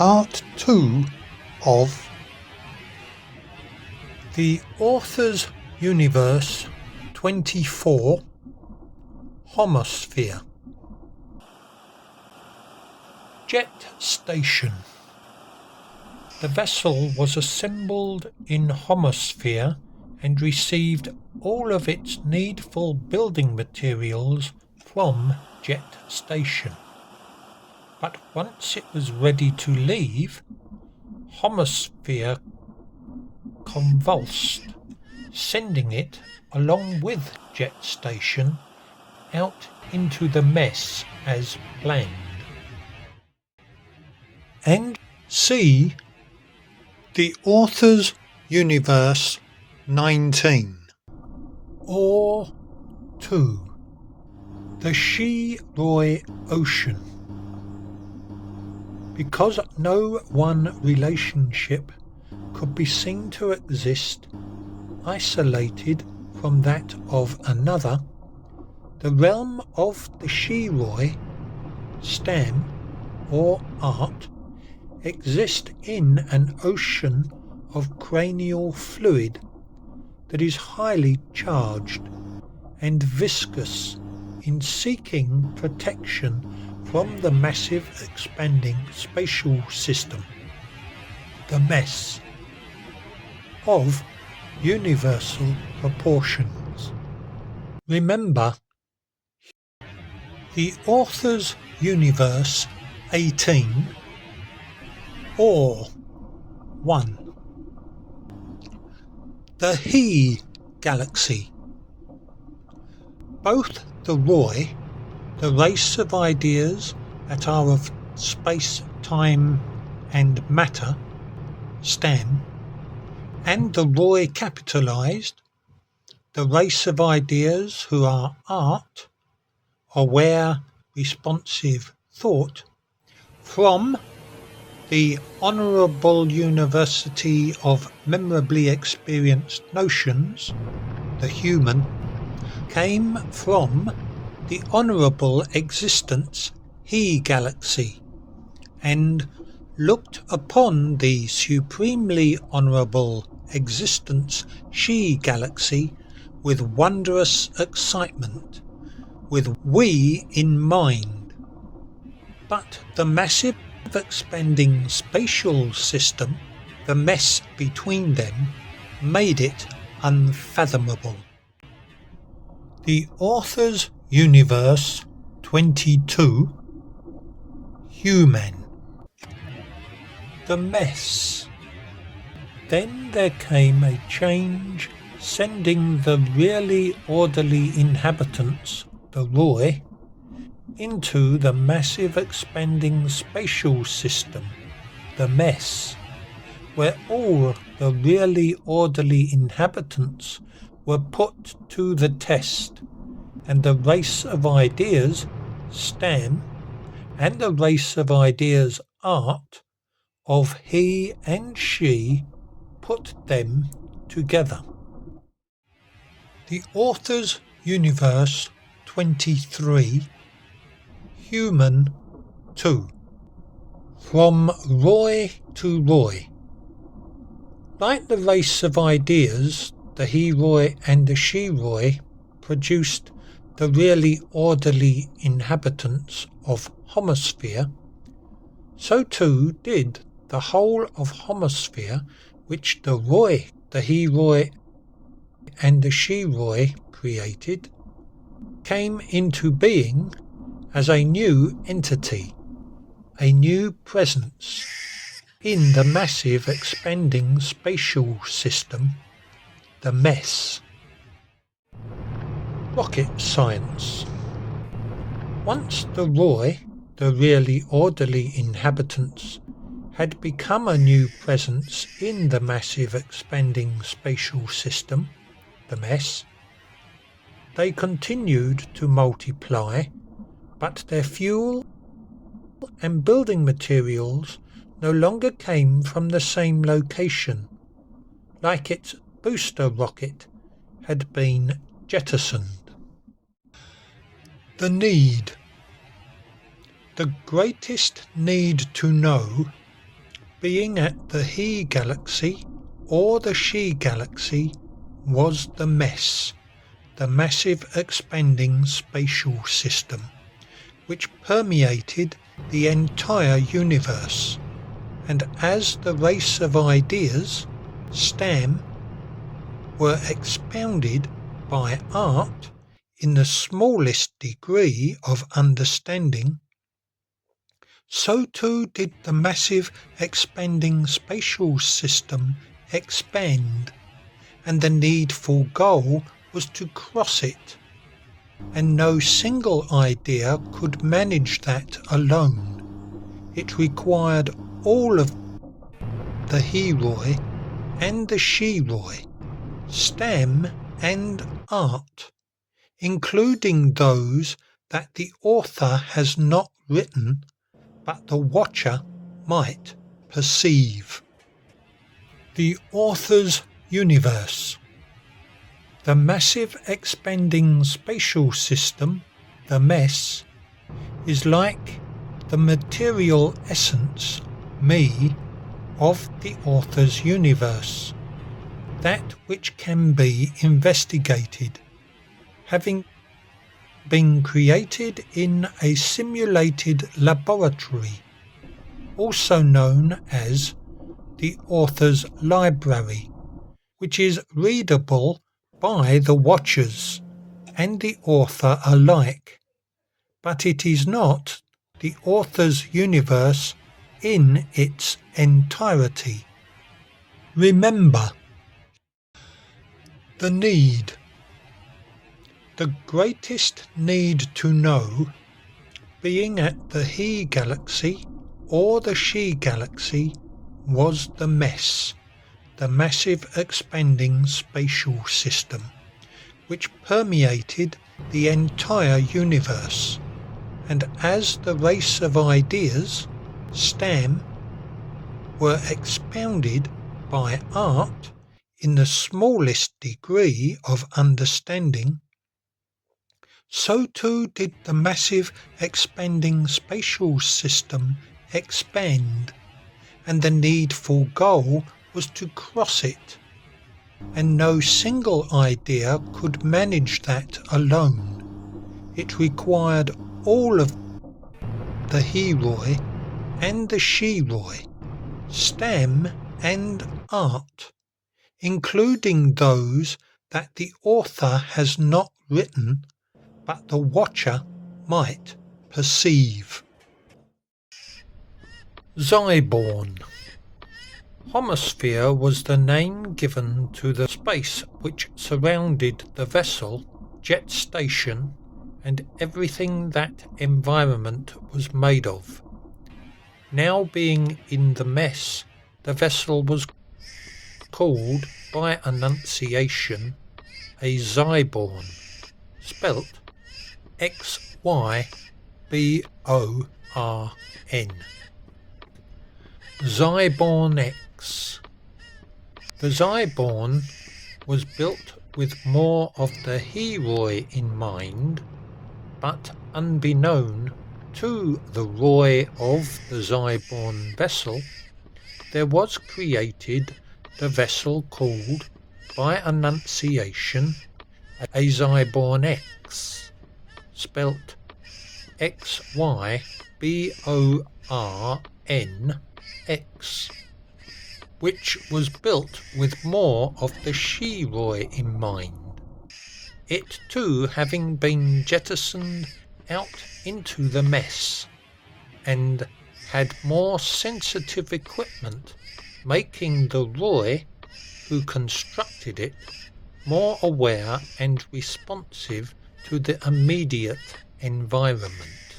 Part 2 of the Author's Universe 24 Homosphere. Jet Station. The vessel was assembled in Homosphere and received all of its needful building materials from Jet Station. But once it was ready to leave, Homosphere convulsed, sending it, along with Jet Station, out into the mess as planned. And see the Author's Universe 19. Or 2. The Xyborn Ocean. Because no one relationship could be seen to exist isolated from that of another, the realm of the Xyborn, stam, or art, exists in an ocean of cranial fluid that is highly charged and viscous in seeking protection from the massive expanding spatial system, the mess, of universal proportions. Remember, the Author's Universe 18 or 1. The He Galaxy. Both the Roy, the race of ideas that are of space, time and matter, stam, and the Roy capitalized, the race of ideas who are art, aware, responsive thought, from the Honourable University of Memorably Experienced Notions, the human, came from the Honourable Existence He Galaxy, and looked upon the supremely honourable Existence She Galaxy with wondrous excitement, with we in mind. But the massive expanding spatial system, the mess between them, made it unfathomable. The Author's Universe 22 Human. The mess. Then there came a change, sending the really orderly inhabitants, the Roy, into the massive expanding spatial system, the mess, where all the really orderly inhabitants were put to the test, and the race of ideas, stam, and the race of ideas, art, of he and she, put them together. The Author's Universe 23 Human 2. From Roy to Roy. Like the race of ideas, the he-Roy and the she-Roy produced the really orderly inhabitants of Homosphere, so too did the whole of Homosphere which the Roy, the he-Roy and the she-Roy created, came into being as a new entity, a new presence in the massive expanding spatial system, the mess. Rocket science. Once the Roy, the really orderly inhabitants, had become a new presence in the massive expanding spatial system, the mess, they continued to multiply, but their fuel and building materials no longer came from the same location, like its booster rocket had been jettisoned. The need. The greatest need to know Being at the He galaxy or the She galaxy was the mess, the massive expanding spatial system, which permeated the entire universe, and as the race of ideas, STEM, were expounded by art in the smallest degree of understanding, so too did the massive expanding spatial system expand, and the needful goal was to cross it, and no single idea could manage that alone. It required all of the Heroi and the Shiroi, STEM and art, including those that the author has not written but the watcher might perceive. The author's universe. The massive expanding spatial system, the mess, is like the material essence, me, of the author's universe, that which can be investigated, having been created in a simulated laboratory, also known as the author's library, which is readable by the watchers and the author alike, but it is not the author's universe in its entirety. Remember, the need. The greatest need to know, being at the He galaxy or the She galaxy, was the mess, the massive expanding spatial system, which permeated the entire universe, and as the race of ideas, STEM, were expounded by art in the smallest degree of understanding, so too did the massive expanding spatial system expand, and the needful goal was to cross it, and no single idea could manage that alone. It required all of the Heroi and the Shiroi, STEM and art, including those that the author has not written but the watcher might perceive. Xyborn. Homosphere was the name given to the space which surrounded the vessel, jet station, and everything that environment was made of. Now being in the mess, the vessel was called by enunciation a Xyborn, spelt Xyborn. Xybornx. The Xyborn was built with more of the Heroi in mind, but unbeknown to the Roi of the Xyborn vessel, there was created the vessel called by enunciation a Xybornx, spelt Xybornx, which was built with more of the Shiroi in mind, it too having been jettisoned out into the mess, and had more sensitive equipment, making the Roi who constructed it more aware and responsive to the immediate environment.